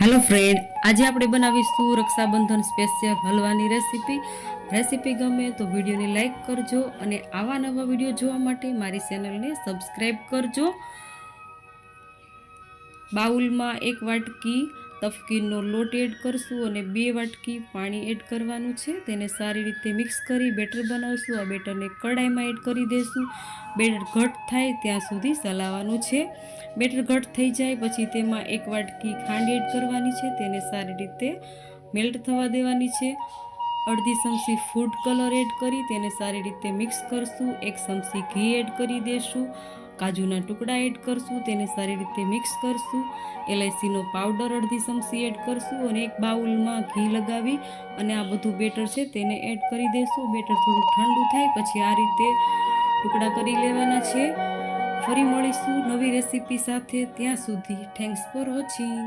Hello friend, आज આપણે બનાવીશું રક્ષાબંધન સ્પેશિયલ હલવાની રેસીપી ગમે તો વિડીયોને લાઈક કરજો અને આવા નવા વિડીયો જોવા માટે મારી ચેનલને સબસ્ક્રાઇબ કરજો। બાઉલમાં 1 વાટકી તફકીરનો લોટ એડ કરશું અને 2 વાટકી પાણી એડ કરવાનું છે। તેને સારી રીતે મિક્સ કરી બેટર બનાવશું। આ બેટરને કડાઈમાં એડ કરી દેશું। બેટર ઘટ થાય ત્યાં સુધી ચલાવવાનું છે। બેટર ઘટ થઈ જાય પછી તેમાં 1 વાટકી ખાંડ એડ કરવાની છે। તેને સારી રીતે મેલ્ટ થવા દેવાની છે। અડધી ચમચી ફૂડ કલર એડ કરી તેને સારી રીતે મિક્સ કરશું। 1 ચમચી ઘી એડ કરી દેશું। કાજુના ટુકડા એડ કરશું, તેને સારી રીતે મિક્સ કરશું। એલાયચીનો પાવડર અડધી ચમચી એડ કરશું અને એક બાઉલમાં ઘી લગાવી અને આ બધું બેટર છે તેને એડ કરી દેશું। બેટર થોડું ઠંડુ થાય પછી આ રીતે ટુકડા કરી લેવાના છે। ફરી મળીશું નવી રેસીપી સાથે, ત્યાં સુધી થેન્ક્સ ફોર વોચિંગ।